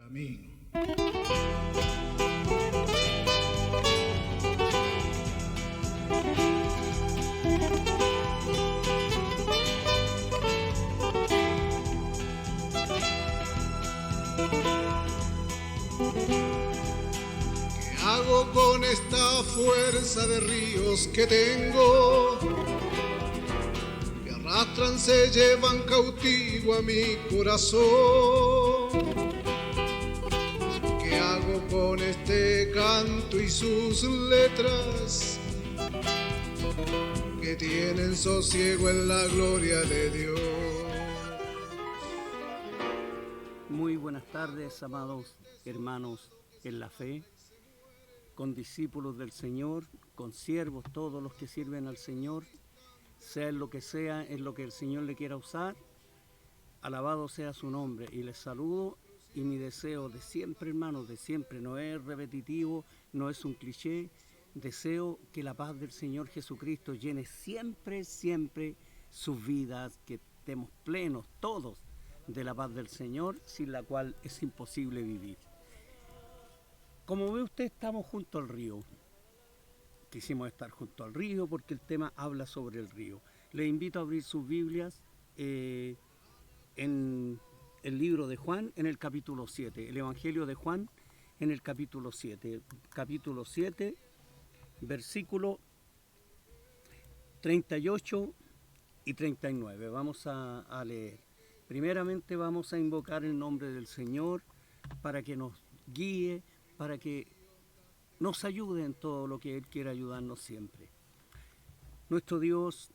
camino. ¿Qué hago con esta fuerza de ríos que tengo? Me arrastran, se llevan cautivo a mi corazón. ¿Qué hago con este canto y sus letras que tienen sosiego en la gloria de Dios? Muy buenas tardes, amados hermanos en la fe, condiscípulos del Señor, consiervos, todos los que sirven al Señor, sea en lo que sea, en lo que el Señor le quiera usar. Alabado sea su nombre, y les saludo, y mi deseo de siempre, hermanos, de siempre, no es repetitivo, no es un cliché. Deseo que la paz del Señor Jesucristo llene siempre, siempre sus vidas, que estemos plenos todos de la paz del Señor, sin la cual es imposible vivir. Como ve usted, estamos junto al río. Quisimos estar junto al río porque el tema habla sobre el río. Les invito a abrir sus Biblias en el libro de Juan, en el capítulo 7, el Evangelio de Juan, en el capítulo 7, versículo 38 y 39. Vamos a leer. Primeramente vamos a invocar el nombre del Señor para que nos guíe, para que nos ayude en todo lo que Él quiera ayudarnos siempre. Nuestro Dios,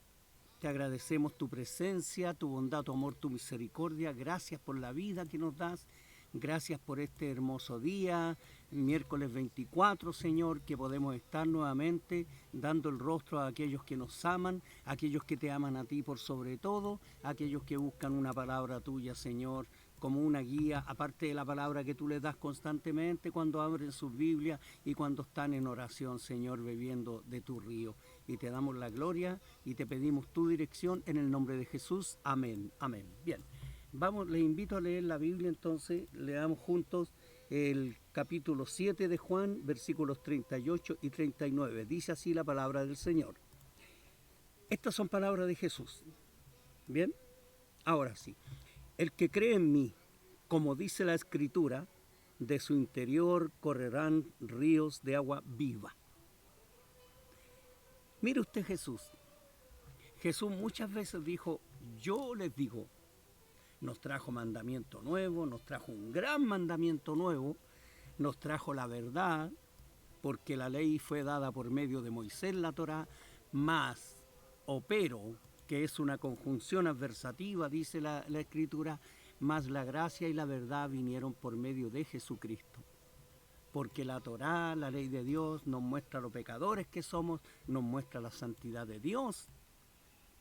te agradecemos tu presencia, tu bondad, tu amor, tu misericordia. Gracias por la vida que nos das. Gracias por este hermoso día, miércoles 24, Señor, que podemos estar nuevamente dando el rostro a aquellos que nos aman, a aquellos que te aman a ti por sobre todo, a aquellos que buscan una palabra tuya, Señor, como una guía, aparte de la palabra que tú les das constantemente cuando abren sus Biblias y cuando están en oración, Señor, bebiendo de tu río. Y te damos la gloria y te pedimos tu dirección en el nombre de Jesús. Amén. Amén. Bien. Vamos, les invito a leer la Biblia, entonces leamos juntos el capítulo 7 de Juan, versículos 38 y 39. Dice así la palabra del Señor. Estas son palabras de Jesús. Bien, ahora sí. El que cree en mí, como dice la Escritura, de su interior correrán ríos de agua viva. Mire usted Jesús. Jesús muchas veces dijo, yo les digo. Nos trajo mandamiento nuevo, nos trajo un gran mandamiento nuevo, nos trajo la verdad, porque la ley fue dada por medio de Moisés, la Torá, más o pero, que es una conjunción adversativa, dice la Escritura, más la gracia y la verdad vinieron por medio de Jesucristo. Porque la Torá, la ley de Dios, nos muestra los pecadores que somos, nos muestra la santidad de Dios,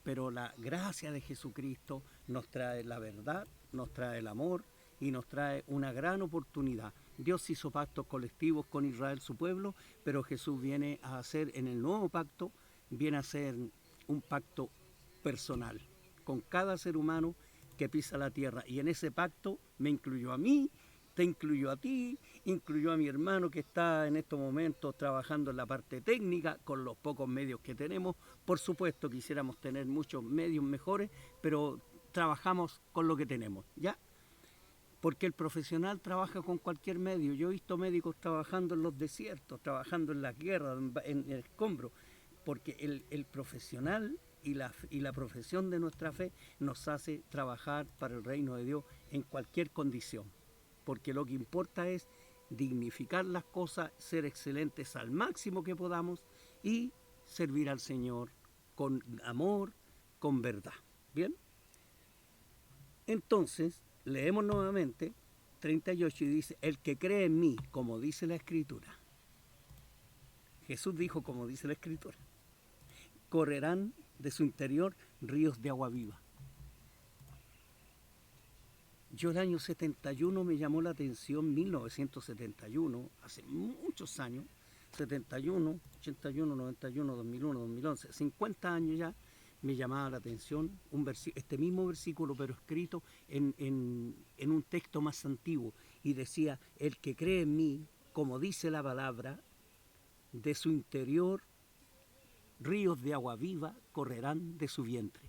pero la gracia de Jesucristo nos trae la verdad, nos trae el amor y nos trae una gran oportunidad. Dios hizo pactos colectivos con Israel, su pueblo, pero Jesús viene a hacer en el nuevo pacto, viene a hacer un pacto personal con cada ser humano que pisa la tierra. Y en ese pacto me incluyó a mí, te incluyó a ti, incluyó a mi hermano que está en estos momentos trabajando en la parte técnica con los pocos medios que tenemos. Por supuesto quisiéramos tener muchos medios mejores, pero trabajamos con lo que tenemos, ¿ya? Porque el profesional trabaja con cualquier medio. Yo he visto médicos trabajando en los desiertos, trabajando en las guerras, en el escombro, porque el profesional y la profesión de nuestra fe nos hace trabajar para el reino de Dios en cualquier condición. Porque lo que importa es dignificar las cosas, ser excelentes al máximo que podamos y servir al Señor con amor, con verdad. ¿Bien? Entonces, leemos nuevamente 38 y dice, el que cree en mí, como dice la Escritura. Jesús dijo, como dice la Escritura, correrán de su interior ríos de agua viva. Yo el año 71 me llamó la atención, 1971, hace muchos años, 71, 81, 91, 2001, 2011, 50 años ya, me llamaba la atención este mismo versículo, pero escrito en un texto más antiguo, y decía: el que cree en mí, como dice la palabra, de su interior ríos de agua viva correrán de su vientre.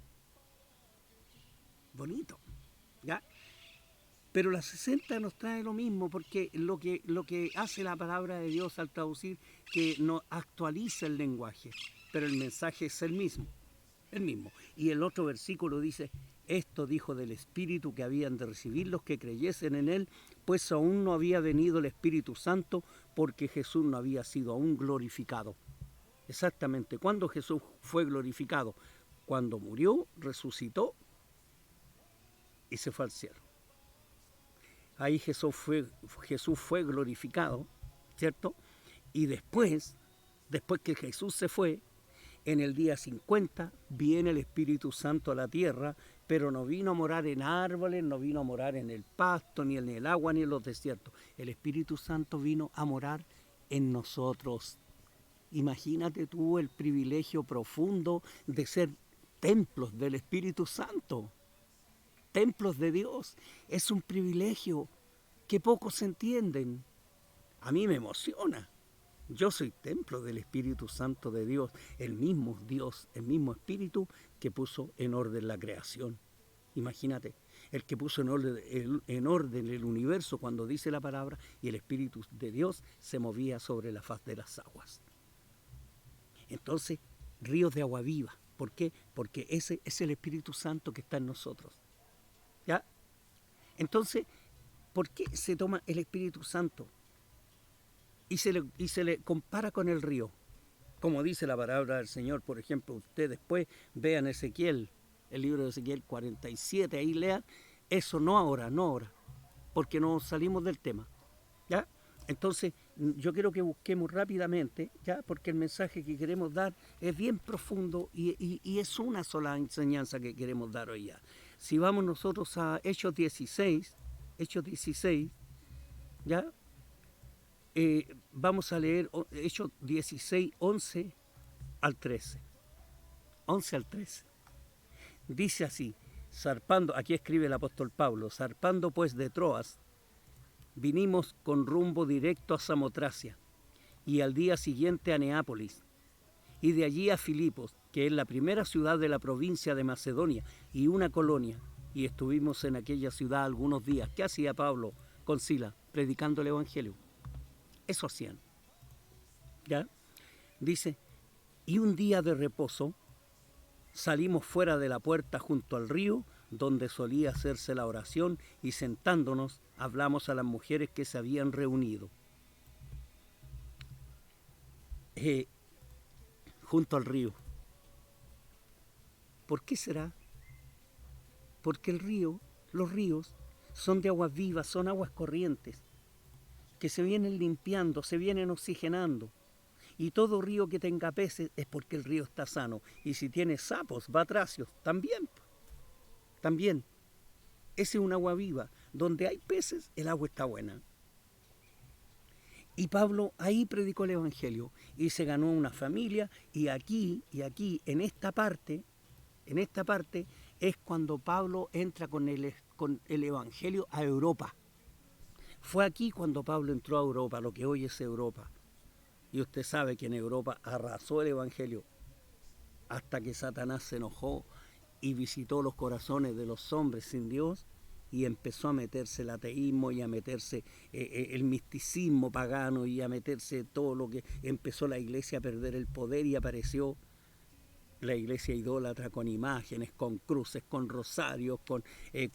Bonito, ¿ya? Pero la 60 nos trae lo mismo, porque lo que hace la palabra de Dios al traducir, que no actualiza el lenguaje, pero el mensaje es el mismo. Y el otro versículo dice: esto dijo del Espíritu que habían de recibir los que creyesen en Él, pues aún no había venido el Espíritu Santo, porque Jesús no había sido aún glorificado. Exactamente, ¿cuándo Jesús fue glorificado? Cuando murió, resucitó y se fue al cielo. Ahí Jesús fue glorificado, ¿cierto? Y después que Jesús se fue, en el día 50 viene el Espíritu Santo a la tierra, pero no vino a morar en árboles, no vino a morar en el pasto, ni en el agua, ni en los desiertos. El Espíritu Santo vino a morar en nosotros. Imagínate tú el privilegio profundo de ser templos del Espíritu Santo, templos de Dios. Es un privilegio que pocos entienden. A mí me emociona. Yo soy templo del Espíritu Santo de Dios, el mismo Espíritu que puso en orden la creación. Imagínate, el que puso en orden el universo, cuando dice la palabra, y el Espíritu de Dios se movía sobre la faz de las aguas. Entonces, ríos de agua viva. ¿Por qué? Porque ese es el Espíritu Santo que está en nosotros. ¿Ya? Entonces, ¿por qué se toma el Espíritu Santo y se le compara con el río? Como dice la palabra del Señor, por ejemplo, usted después vean Ezequiel, el libro de Ezequiel 47, ahí lean, eso no ahora, porque no salimos del tema, ¿ya? Entonces, yo quiero que busquemos rápidamente, ¿ya? Porque el mensaje que queremos dar es bien profundo y es una sola enseñanza que queremos dar hoy ya. Si vamos nosotros a Hechos 16, ¿ya? Vamos a leer Hechos 16, 11 al 13. 11 al 13. Dice así: zarpando, aquí escribe el apóstol Pablo, zarpando pues de Troas, vinimos con rumbo directo a Samotracia, y al día siguiente a Neápolis, y de allí a Filipos, que es la primera ciudad de la provincia de Macedonia y una colonia, y estuvimos en aquella ciudad algunos días. ¿Qué hacía Pablo con Silas? Predicando el Evangelio. Eso hacían, ¿ya? Dice: y un día de reposo salimos fuera de la puerta junto al río, donde solía hacerse la oración, y sentándonos hablamos a las mujeres que se habían reunido. Junto al río. ¿Por qué será? Porque los ríos son de aguas vivas, son aguas corrientes, que se vienen limpiando, se vienen oxigenando. Y todo río que tenga peces es porque el río está sano. Y si tiene sapos, batracios, también. Ese es un agua viva. Donde hay peces, el agua está buena. Y Pablo ahí predicó el Evangelio y se ganó una familia. Y aquí, en esta parte, es cuando Pablo entra con el Evangelio a Europa. Fue aquí cuando Pablo entró a Europa, lo que hoy es Europa. Y usted sabe que en Europa arrasó el Evangelio hasta que Satanás se enojó y visitó los corazones de los hombres sin Dios y empezó a meterse el ateísmo y a meterse el misticismo pagano y a meterse todo lo que... Empezó la iglesia a perder el poder y apareció la iglesia idólatra con imágenes, con cruces, con rosarios, con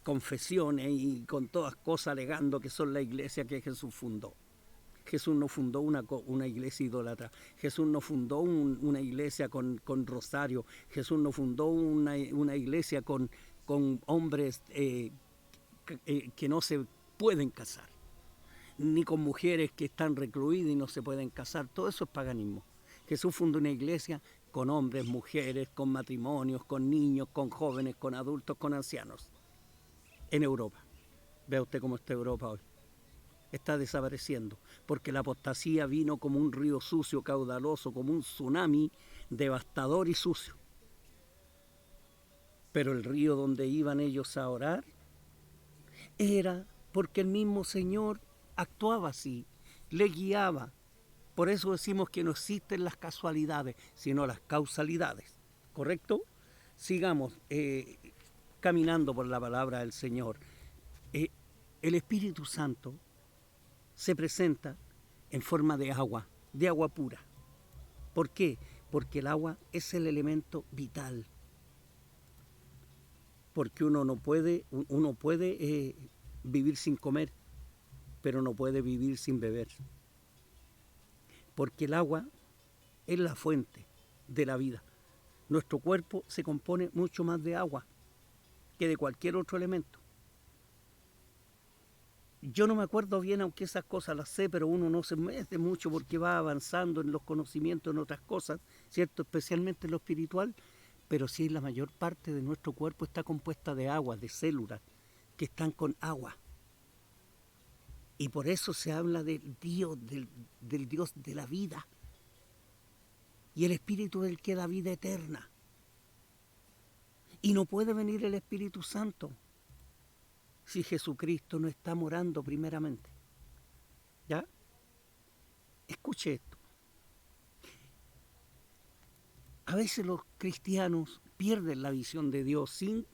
confesiones y con todas cosas alegando que son la iglesia que Jesús fundó. Jesús no fundó una iglesia idólatra. Jesús no fundó una iglesia con rosario. Jesús no fundó una iglesia con hombres que no se pueden casar, ni con mujeres que están recluidas y no se pueden casar. Todo eso es paganismo. Jesús fundó una iglesia con hombres, mujeres, con matrimonios, con niños, con jóvenes, con adultos, con ancianos. En Europa. Vea usted cómo está Europa hoy. Está desapareciendo, porque la apostasía vino como un río sucio, caudaloso, como un tsunami devastador y sucio. Pero el río donde iban ellos a orar era porque el mismo Señor actuaba así, le guiaba. Por eso decimos que no existen las casualidades, sino las causalidades. ¿Correcto? Sigamos caminando por la palabra del Señor. El Espíritu Santo se presenta en forma de agua pura. ¿Por qué? Porque el agua es el elemento vital. Porque uno puede vivir sin comer, pero no puede vivir sin beber. Porque el agua es la fuente de la vida. Nuestro cuerpo se compone mucho más de agua que de cualquier otro elemento. Yo no me acuerdo bien, aunque esas cosas las sé, pero uno no se mete mucho porque va avanzando en los conocimientos, en otras cosas, ¿cierto? Especialmente en lo espiritual, pero sí la mayor parte de nuestro cuerpo está compuesta de agua, de células que están con agua. Y por eso se habla del Dios, del Dios de la vida. Y el Espíritu del que da vida eterna. Y no puede venir el Espíritu Santo si Jesucristo no está morando primeramente. ¿Ya? Escuche esto. A veces los cristianos pierden la visión de Dios sin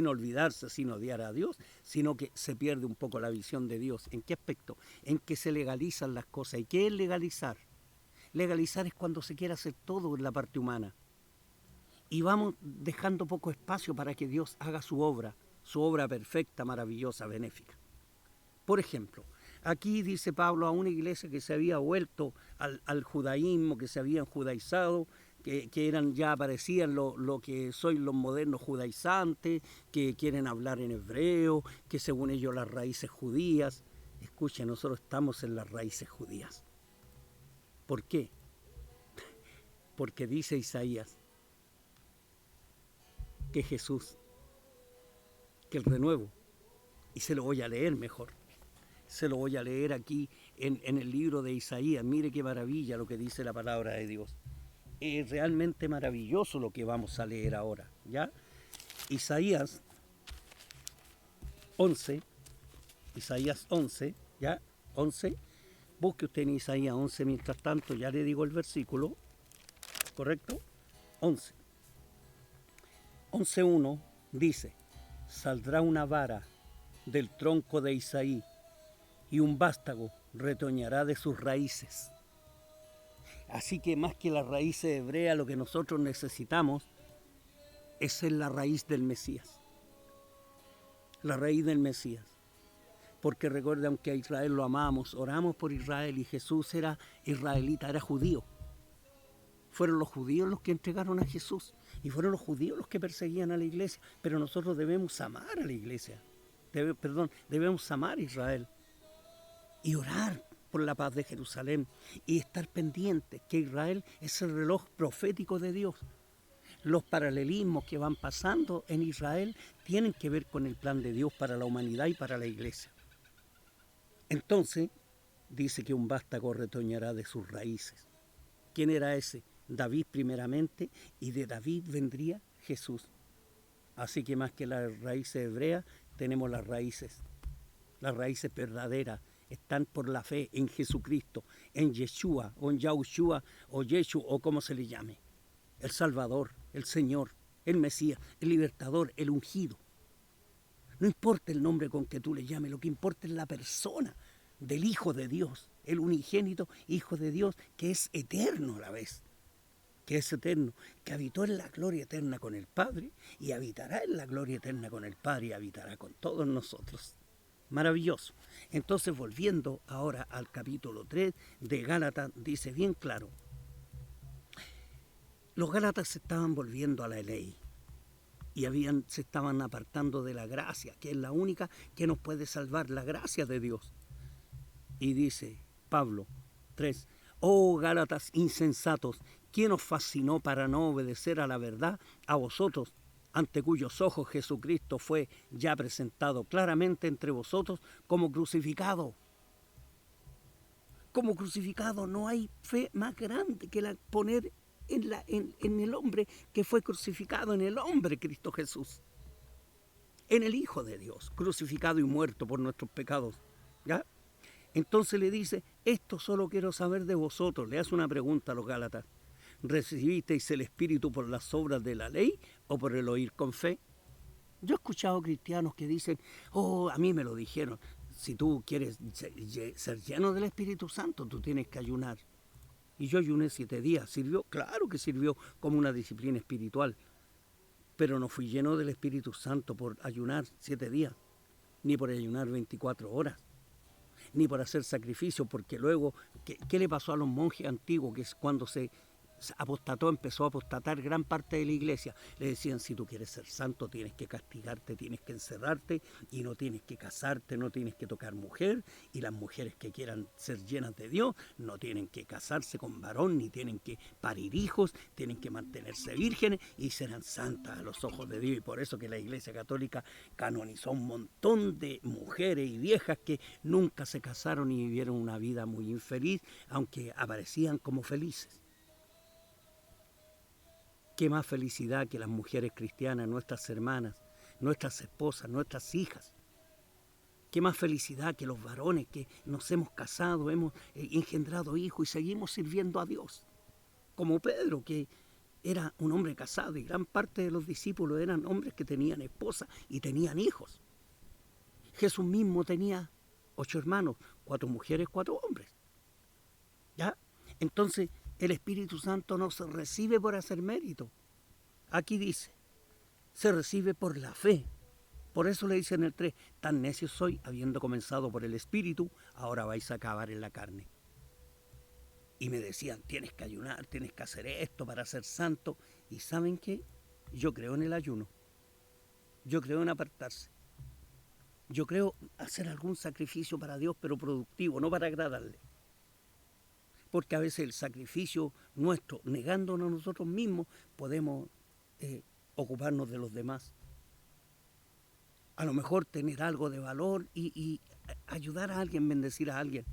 olvidarse, sin odiar a Dios, sino que se pierde un poco la visión de Dios. ¿En qué aspecto? En que se legalizan las cosas. ¿Y qué es legalizar? Legalizar es cuando se quiere hacer todo en la parte humana. Y vamos dejando poco espacio para que Dios haga su obra perfecta, maravillosa, benéfica. Por ejemplo, aquí dice Pablo a una iglesia que se había vuelto al judaísmo, que se habían judaizado, que eran, ya aparecían lo que son los modernos judaizantes, que quieren hablar en hebreo, que según ellos las raíces judías. Escuchen, nosotros estamos en las raíces judías. ¿Por qué? Porque dice Isaías que Jesús, que el renuevo, y se lo voy a leer mejor, se lo voy a leer aquí en el libro de Isaías. Mire qué maravilla lo que dice la palabra de Dios. Es realmente maravilloso lo que vamos a leer ahora, ¿ya? Isaías 11, ¿ya? 11, busque usted en Isaías 11, mientras tanto ya le digo el versículo, ¿correcto? 11. 11.1 dice: saldrá una vara del tronco de Isaí y un vástago retoñará de sus raíces. Así que más que las raíces hebreas, lo que nosotros necesitamos es ser la raíz del Mesías. La raíz del Mesías. Porque recuerda, aunque a Israel lo amamos, oramos por Israel, y Jesús era israelita, era judío. Fueron los judíos los que entregaron a Jesús, y fueron los judíos los que perseguían a la iglesia. Pero nosotros debemos amar a la iglesia, debemos amar a Israel y orar por la paz de Jerusalén y estar pendientes que Israel es el reloj profético de Dios. Los paralelismos que van pasando en Israel tienen que ver con el plan de Dios para la humanidad y para la iglesia. Entonces dice que un vástago retoñará de sus raíces. ¿Quién era ese? David primeramente, y de David vendría Jesús. Así que más que las raíces hebreas, tenemos las raíces verdaderas. Están por la fe en Jesucristo, en Yeshua, o en Yahushua, o Yeshu, o como se le llame. El Salvador, el Señor, el Mesías, el Libertador, el Ungido. No importa el nombre con que tú le llames, lo que importa es la persona del Hijo de Dios, el unigénito Hijo de Dios, que es eterno a la vez, que es eterno, que habitó en la gloria eterna con el Padre, y habitará en la gloria eterna con el Padre, y habitará con todos nosotros. Maravilloso. Entonces, volviendo ahora al capítulo 3 de Gálatas, dice bien claro: los Gálatas se estaban volviendo a la ley y se estaban apartando de la gracia, que es la única que nos puede salvar, la gracia de Dios. Y dice Pablo 3: oh Gálatas insensatos, ¿quién os fascinó para no obedecer a la verdad? A vosotros, ante cuyos ojos Jesucristo fue ya presentado claramente entre vosotros como crucificado. Como crucificado. No hay fe más grande que la poner en el hombre que fue crucificado, en el hombre Cristo Jesús, en el Hijo de Dios, crucificado y muerto por nuestros pecados. ¿Ya? Entonces le dice, esto solo quiero saber de vosotros. Le hace una pregunta a los Gálatas. ¿Recibisteis el Espíritu por las obras de la ley o por el oír con fe? Yo he escuchado cristianos que dicen, a mí me lo dijeron, si tú quieres ser lleno del Espíritu Santo, tú tienes que ayunar. Y yo ayuné 7 días. ¿Sirvió? Claro que sirvió como una disciplina espiritual. Pero no fui lleno del Espíritu Santo por ayunar 7 días, ni por ayunar 24 horas. Ni por hacer sacrificio, porque luego, ¿qué le pasó a los monjes antiguos? Que es cuando se empezó a apostatar gran parte de la iglesia. Le decían, si tú quieres ser santo, tienes que castigarte, tienes que encerrarte, y no tienes que casarte, no tienes que tocar mujer, y las mujeres que quieran ser llenas de Dios, no tienen que casarse con varón, ni tienen que parir hijos, tienen que mantenerse vírgenes, y serán santas a los ojos de Dios. Y por eso que la Iglesia Católica canonizó un montón de mujeres y viejas que nunca se casaron y vivieron una vida muy infeliz, aunque aparecían como felices. Qué más felicidad que las mujeres cristianas, nuestras hermanas, nuestras esposas, nuestras hijas. Qué más felicidad que los varones que nos hemos casado, hemos engendrado hijos y seguimos sirviendo a Dios. Como Pedro, que era un hombre casado, y gran parte de los discípulos eran hombres que tenían esposa y tenían hijos. Jesús mismo tenía 8 hermanos, 4 mujeres, 4 hombres. ¿Ya? Entonces, el Espíritu Santo no se recibe por hacer mérito. Aquí dice, se recibe por la fe. Por eso le dice en el 3, tan necios sois, habiendo comenzado por el Espíritu, ahora vais a acabar en la carne. Y me decían, tienes que ayunar, tienes que hacer esto para ser santo. ¿Y saben qué? Yo creo en el ayuno. Yo creo en apartarse. Yo creo hacer algún sacrificio para Dios, pero productivo, no para agradarle. Porque a veces el sacrificio nuestro, negándonos a nosotros mismos, podemos ocuparnos de los demás. A lo mejor tener algo de valor y ayudar a alguien, bendecir a alguien.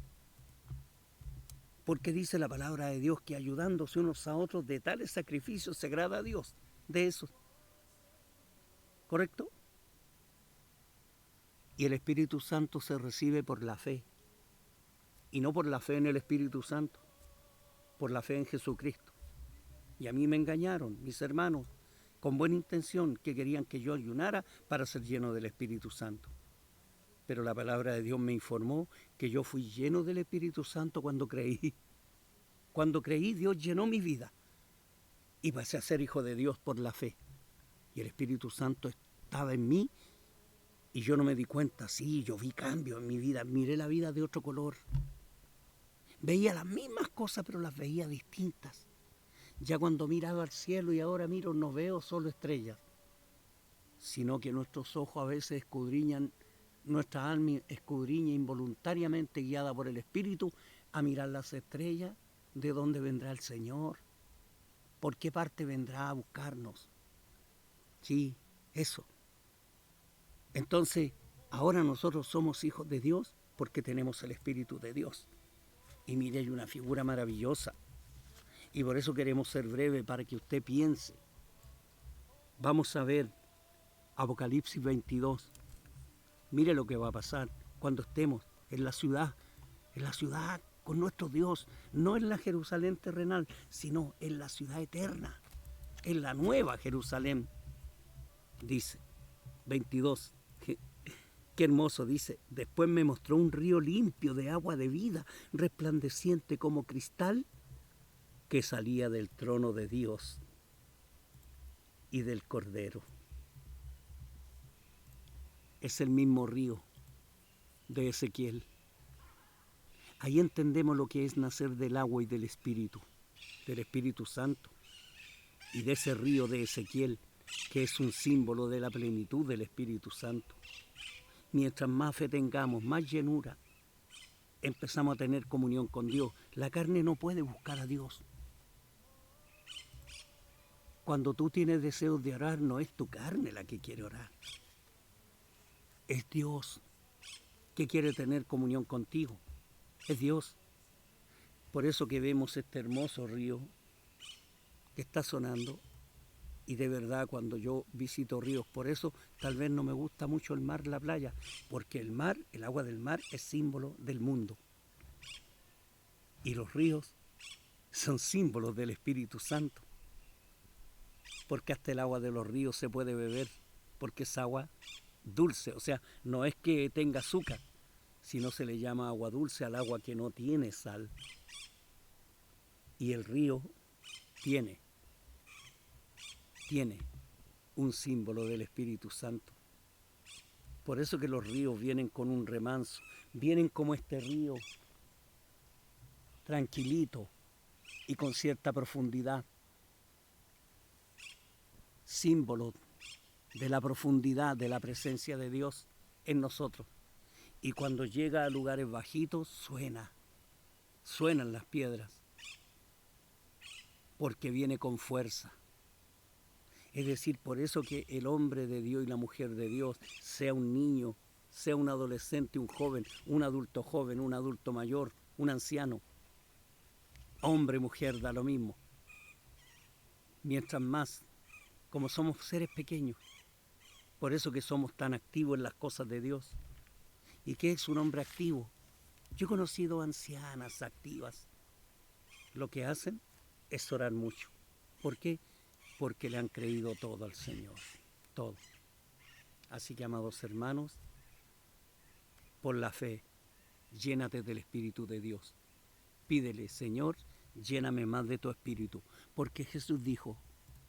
Porque dice la palabra de Dios que ayudándose unos a otros de tales sacrificios se agrada a Dios. De eso. ¿Correcto? Y el Espíritu Santo se recibe por la fe. Y no por la fe en el Espíritu Santo, por la fe en Jesucristo. Y a mí me engañaron, mis hermanos, con buena intención, que querían que yo ayunara para ser lleno del Espíritu Santo. Pero la palabra de Dios me informó que yo fui lleno del Espíritu Santo cuando creí. Cuando creí, Dios llenó mi vida. Y pasé a ser hijo de Dios por la fe. Y el Espíritu Santo estaba en mí y yo no me di cuenta. Sí, yo vi cambios en mi vida, miré la vida de otro color. Veía las mismas cosas, pero las veía distintas. Ya cuando miraba al cielo y ahora miro, no veo solo estrellas, sino que nuestros ojos a veces escudriñan, nuestra alma escudriña involuntariamente, guiada por el Espíritu, a mirar las estrellas, de dónde vendrá el Señor, por qué parte vendrá a buscarnos. Sí, eso. Entonces, ahora nosotros somos hijos de Dios porque tenemos el Espíritu de Dios. Y mire, hay una figura maravillosa. Y por eso queremos ser breve para que usted piense. Vamos a ver Apocalipsis 22. Mire lo que va a pasar cuando estemos en la ciudad con nuestro Dios, no en la Jerusalén terrenal, sino en la ciudad eterna, en la nueva Jerusalén. Dice 22. Qué hermoso, dice, después me mostró un río limpio de agua de vida, resplandeciente como cristal, que salía del trono de Dios y del Cordero. Es el mismo río de Ezequiel. Ahí entendemos lo que es nacer del agua y del Espíritu Santo, y de ese río de Ezequiel, que es un símbolo de la plenitud del Espíritu Santo. Mientras más fe tengamos, más llenura, empezamos a tener comunión con Dios. La carne no puede buscar a Dios. Cuando tú tienes deseos de orar, no es tu carne la que quiere orar. Es Dios que quiere tener comunión contigo. Es Dios. Por eso que vemos este hermoso río que está sonando. Y de verdad, cuando yo visito ríos, por eso tal vez no me gusta mucho el mar, la playa, porque el mar, el agua del mar es símbolo del mundo. Y los ríos son símbolos del Espíritu Santo, porque hasta el agua de los ríos se puede beber, porque es agua dulce, o sea, no es que tenga azúcar, sino se le llama agua dulce al agua que no tiene sal. Y el río tiene un símbolo del Espíritu Santo. Por eso que los ríos vienen con un remanso, vienen como este río, tranquilito y con cierta profundidad, símbolo de la profundidad de la presencia de Dios en nosotros. Y cuando llega a lugares bajitos, suenan las piedras, porque viene con fuerza. Es decir, por eso que el hombre de Dios y la mujer de Dios, sea un niño, sea un adolescente, un joven, un adulto mayor, un anciano, hombre, mujer, da lo mismo. Mientras más, como somos seres pequeños, por eso que somos tan activos en las cosas de Dios. ¿Y qué es un hombre activo? Yo he conocido ancianas activas. Lo que hacen es orar mucho. ¿Por qué? Porque le han creído todo al Señor, todo. Así que, amados hermanos, por la fe, llénate del Espíritu de Dios. Pídele, Señor, lléname más de tu Espíritu, porque Jesús dijo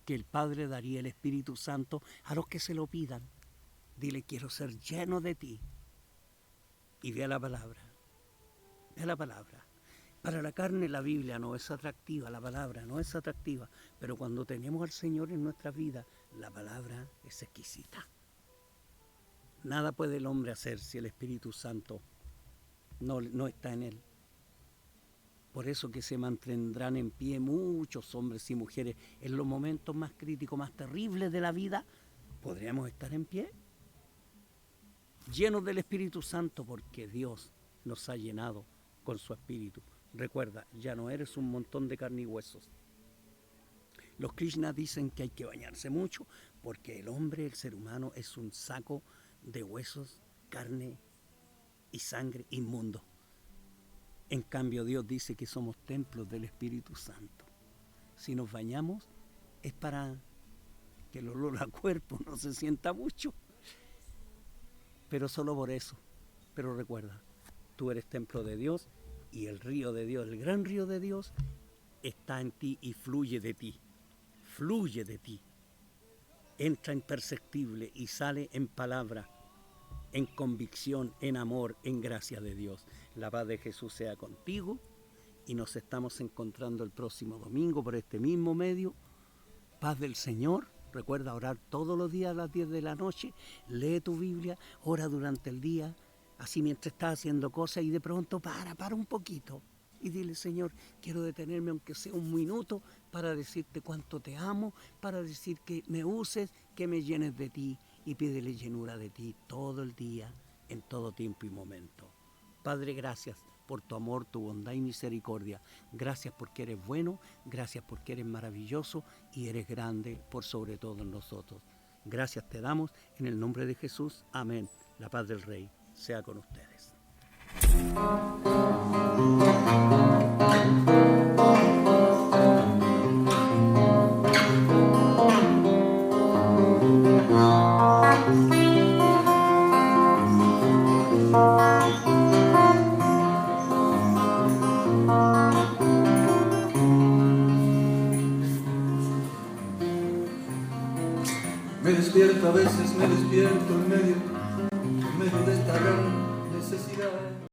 que el Padre daría el Espíritu Santo a los que se lo pidan. Dile, quiero ser lleno de ti. Y ve a la palabra, ve a la palabra. Para la carne la Biblia no es atractiva, la palabra no es atractiva, pero cuando tenemos al Señor en nuestra vida, la palabra es exquisita. Nada puede el hombre hacer si el Espíritu Santo no está en él. Por eso que se mantendrán en pie muchos hombres y mujeres en los momentos más críticos, más terribles de la vida. ¿Podríamos estar en pie? Llenos del Espíritu Santo, porque Dios nos ha llenado con su Espíritu. Recuerda, ya no eres un montón de carne y huesos. Los Krishna dicen que hay que bañarse mucho porque el hombre, el ser humano, es un saco de huesos, carne y sangre inmundo. En cambio, Dios dice que somos templos del Espíritu Santo. Si nos bañamos es para que el olor al cuerpo no se sienta mucho, pero solo por eso. Pero recuerda, tú eres templo de Dios y el río de Dios, el gran río de Dios, está en ti y fluye de ti. Fluye de ti. Entra imperceptible y sale en palabra, en convicción, en amor, en gracia de Dios. La paz de Jesús sea contigo y nos estamos encontrando el próximo domingo por este mismo medio. Paz del Señor. Recuerda orar todos los días a las 10 de la noche. Lee tu Biblia, ora durante el día. Así mientras estás haciendo cosas y de pronto para un poquito y dile, Señor, quiero detenerme aunque sea un minuto para decirte cuánto te amo, para decir que me uses, que me llenes de ti y pídele llenura de ti todo el día, en todo tiempo y momento. Padre, gracias por tu amor, tu bondad y misericordia. Gracias porque eres bueno, gracias porque eres maravilloso y eres grande por sobre todo en nosotros. Gracias te damos en el nombre de Jesús. Amén. La paz del Rey sea con ustedes. Me despierto a veces, me despierto en medio de esta gran necesidad.